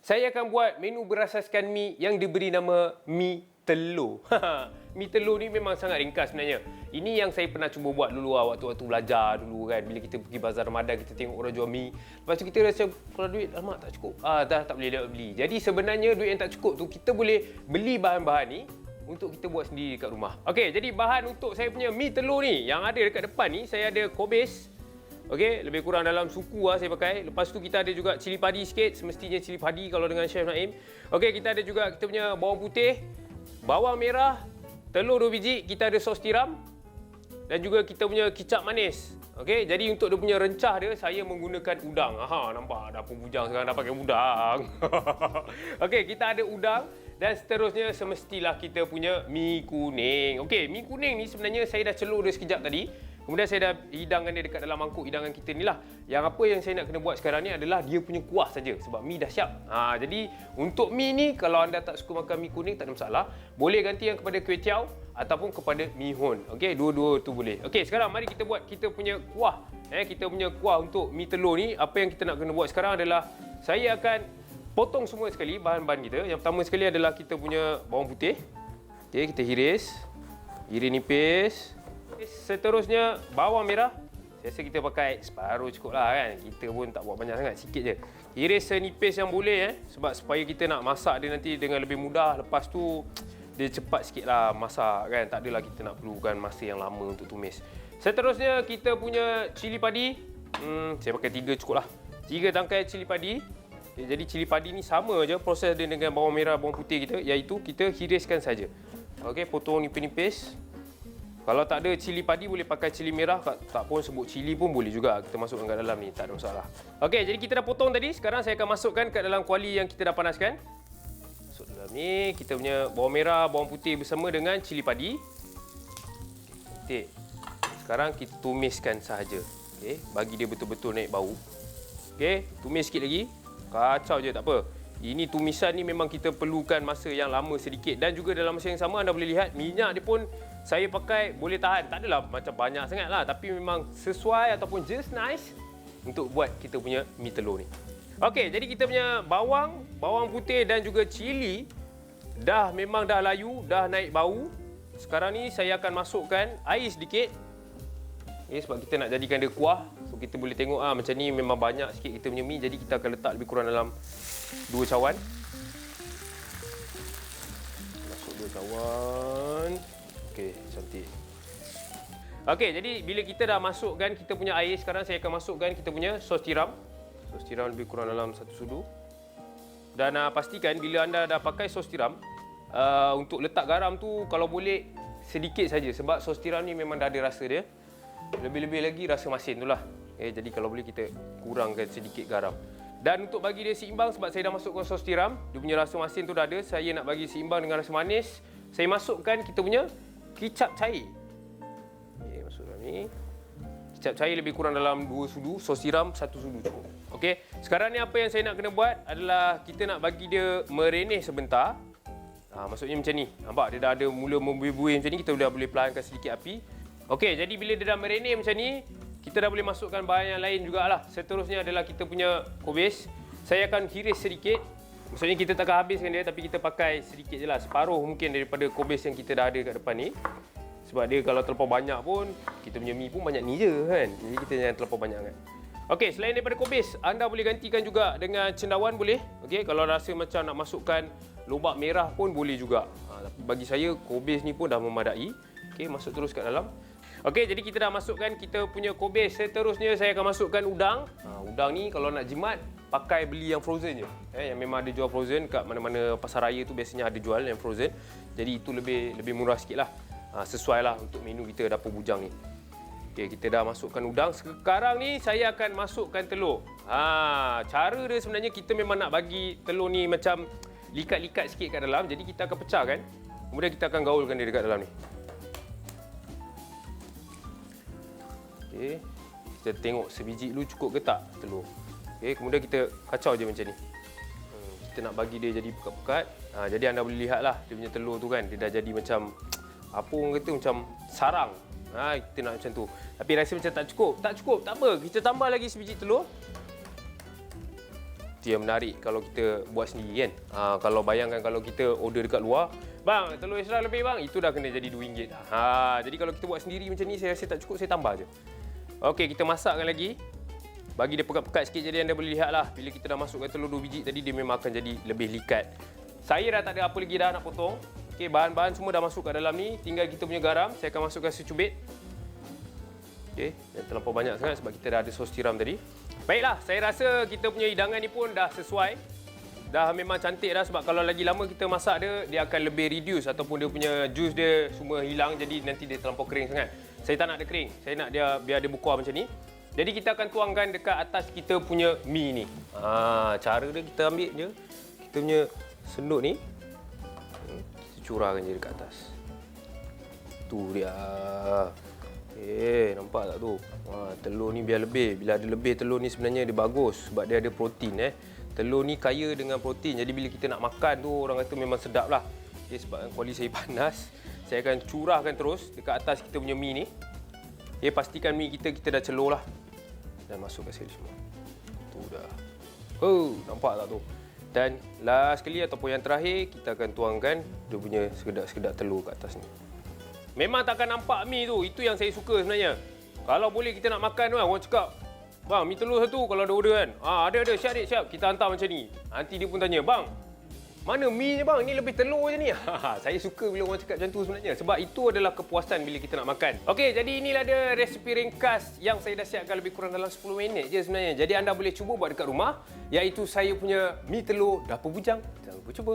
Saya akan buat menu berasaskan mi yang diberi nama mi telur. Mi telur ni memang sangat ringkas sebenarnya. Ini yang saya pernah cuba buat dulu waktu-waktu belajar dulu kan. Bila kita pergi bazar Ramadan, kita tengok orang jual mi. Lepas tu kita rasa kalau duit alamak tak cukup. Dah tak boleh beli. Jadi sebenarnya duit yang tak cukup tu kita boleh beli bahan-bahan ni untuk kita buat sendiri dekat rumah. Okey, jadi bahan untuk saya punya mi telur ni yang ada dekat depan ni, saya ada kobis. Okey, lebih kurang dalam suku saya pakai. Lepas tu kita ada juga cili padi sikit, semestinya cili padi kalau dengan Chef Naim. Okey, kita ada juga kita punya bawang putih, bawang merah, telur 2 biji, kita ada sos tiram dan juga kita punya kicap manis. Okey, jadi untuk dia punya rencah dia saya menggunakan udang. Nampak dah pun bujang sekarang dah pakai udang. Okey, kita ada udang dan seterusnya semestilah kita punya mi kuning. Okey, mi kuning ni sebenarnya saya dah celur dia sekejap tadi. Kemudian saya dah hidangkan dia dekat dalam mangkuk hidangan kita ni lah. Yang apa yang saya nak kena buat sekarang ni adalah dia punya kuah saja sebab mi dah siap. Jadi untuk mi ni kalau anda tak suka makan mi kuning tak ada masalah. Boleh ganti yang kepada kuih tiaw ataupun kepada mi hun. Okey, dua-dua tu boleh. Okey, sekarang mari kita buat kita punya kuah. Kita punya kuah untuk mi telur ni. Apa yang kita nak kena buat sekarang adalah saya akan potong semua sekali bahan-bahan kita. Yang pertama sekali adalah kita punya bawang putih. Okey, kita iris nipis. Seterusnya bawang merah. Saya rasa kita pakai separuh cukup lah kan. Kita pun tak buat banyak sangat, sikit je. Iris senipis yang boleh sebab supaya kita nak masak dia nanti dengan lebih mudah. Lepas tu dia cepat sikit lah masak kan. Tak adalah kita nak perlukan masa yang lama untuk tumis. Seterusnya kita punya cili padi. Saya pakai 3 cukup lah. 3 tangkai cili padi. Jadi cili padi ni sama je proses dia dengan bawang merah, bawang putih kita, iaitu kita hiriskan saja. Okey, potong nipis-nipis. Kalau tak ada cili padi boleh pakai cili merah, tak pun sebut cili pun boleh juga kita masukkan kat dalam ni, tak ada masalah. Okey, jadi kita dah potong tadi, sekarang saya akan masukkan kat dalam kuali yang kita dah panaskan. Masuk dalam ni, kita punya bawang merah, bawang putih bersama dengan cili padi. Okey. Sekarang kita tumiskan sahaja. Okey, bagi dia betul-betul naik bau. Okey, tumis sikit lagi. Kacau je tak apa. Ini tumisan ni memang kita perlukan masa yang lama sedikit dan juga dalam masa yang sama anda boleh lihat minyak dia pun saya pakai boleh tahan. Tak adalah macam banyak sangat lah, tapi memang sesuai ataupun just nice untuk buat kita punya mi telur ni. Okey, jadi kita punya bawang putih dan juga cili memang dah layu, dah naik bau. Sekarang ni saya akan masukkan air sedikit. Sebab kita nak jadikan dia kuah. So kita boleh tengok macam ni memang banyak sikit kita punya mi, jadi kita akan letak lebih kurang dalam 2 cawan. Masuk 2 cawan. Okey, cantik. Okey, jadi bila kita dah masukkan kita punya air, sekarang saya akan masukkan kita punya sos tiram. Sos tiram lebih kurang dalam 1 sudu. Dan pastikan bila anda dah pakai sos tiram, untuk letak garam tu kalau boleh sedikit saja sebab sos tiram ni memang dah ada rasa dia. Lebih-lebih lagi rasa masin tu lah. Jadi kalau boleh kita kurangkan sedikit garam. Dan untuk bagi dia seimbang sebab saya dah masukkan sos tiram, dia punya rasa masin tu dah ada, saya nak bagi seimbang dengan rasa manis, saya masukkan kita punya kicap cair. Masuk dalam ni. Kicap cair lebih kurang dalam 2 sudu, sos tiram 1 sudu cukup. Okey, sekarang ni apa yang saya nak kena buat adalah kita nak bagi dia merenih sebentar. Maksudnya macam ni. Nampak dia dah ada mula membuih-buih macam ni, kita dah boleh perlahankan sedikit api. Okey, jadi bila dia dah merenih macam ni, kita dah boleh masukkan bahan yang lain jugalah. Seterusnya adalah kita punya kobis. Saya akan hiris sedikit. Maksudnya kita takkan habiskan dia, tapi kita pakai sedikit je lah. Separuh mungkin daripada kobis yang kita dah ada kat depan ni. Sebab dia kalau terlalu banyak pun, kita punya mi pun banyak ni je kan. Jadi kita jangan terlalu banyak kan. Okey, selain daripada kobis, anda boleh gantikan juga dengan cendawan boleh. Okey, kalau rasa macam nak masukkan lobak merah pun boleh juga. Tapi bagi saya, kobis ni pun dah memadai. Okey, masuk terus kat dalam. Okey, jadi kita dah masukkan kita punya kobis. Seterusnya saya akan masukkan udang. Udang ni kalau nak jimat, pakai beli yang frozen je. Yang memang ada jual frozen kat mana-mana pasar raya tu biasanya ada jual yang frozen. Jadi itu lebih murah sikit lah. Sesuai lah untuk menu kita dapur bujang ni. Okey, kita dah masukkan udang. Sekarang ni saya akan masukkan telur. Cara dia sebenarnya kita memang nak bagi telur ni macam likat-likat sikit kat dalam. Jadi kita akan pecahkan. Kemudian kita akan gaulkan dia dekat dalam ni. Okey, kita tengok sebiji dulu cukup ke tak telur. Okey, kemudian kita kacau je macam ni. Kita nak bagi dia jadi pekat-pekat. Jadi anda boleh lihat lah dia punya telur tu kan, dia dah jadi macam apa orang kata macam sarang. Kita nak macam tu. Tapi rasa macam tak cukup. Tak cukup, tak apa. Kita tambah lagi sebiji telur. Itu yang menarik kalau kita buat sendiri kan. Kalau bayangkan kalau kita order dekat luar, bang, telur extra lebih bang, itu dah kena jadi RM2 dah. Jadi kalau kita buat sendiri macam ni, saya rasa tak cukup, saya tambah je. Okey, kita masakkan lagi. Bagi dia pekat-pekat sikit, jadi anda boleh lihat lah. Bila kita dah masukkan telur 2 biji tadi, dia memang akan jadi lebih likat. Saya dah tak ada apa lagi dah nak potong. Okey, bahan-bahan semua dah masuk kat dalam ni. Tinggal kita punya garam. Saya akan masukkan secubit. Okey, jangan terlampau banyak sangat sebab kita dah ada sos tiram tadi. Baiklah, saya rasa kita punya hidangan ni pun dah sesuai. Dah memang cantik dah sebab kalau lagi lama kita masak dia akan lebih reduce ataupun dia punya jus dia semua hilang, jadi nanti dia terlampau kering sangat. Saya tak nak dia kering. Saya nak dia biar dia berkuah macam ni. Jadi kita akan tuangkan dekat atas kita punya mi ni. Cara dia kita ambil je kita punya senduk ni. Kita curahkan je dekat atas. Tu dia. Nampak tak tu? Telur ni biar lebih. Bila ada lebih telur ni sebenarnya dia bagus sebab dia ada protein. Telur ni kaya dengan protein. Jadi bila kita nak makan tu orang kata memang sedap lah. Sebab kuali saya panas, saya akan curahkan terus dekat atas kita punya mi ni. Pastikan mi kita dah celur lah. Dan masukkan sekali semua. Tu dah. Nampak tak tu? Dan last sekali ataupun yang terakhir, kita akan tuangkan dia punya sekedap-sekedap telur kat atas ni. Memang takkan nampak mi tu. Itu yang saya suka sebenarnya. Kalau boleh kita nak makan tu, orang cakap, bang, mi telur satu kalau ada order kan. Ada. Siap, Dik, siap. Kita hantar macam ni. Nanti dia pun tanya, bang, mana mi je bang? Ni lebih telur je ni. Saya suka bila orang cakap macam tu sebenarnya. Sebab itu adalah kepuasan bila kita nak makan. Okey, jadi inilah dia resipi ringkas yang saya dah siapkan lebih kurang dalam 10 minit je sebenarnya. Jadi anda boleh cuba buat dekat rumah. Iaitu saya punya mi telur dapur bujang. Jangan lupa cuba.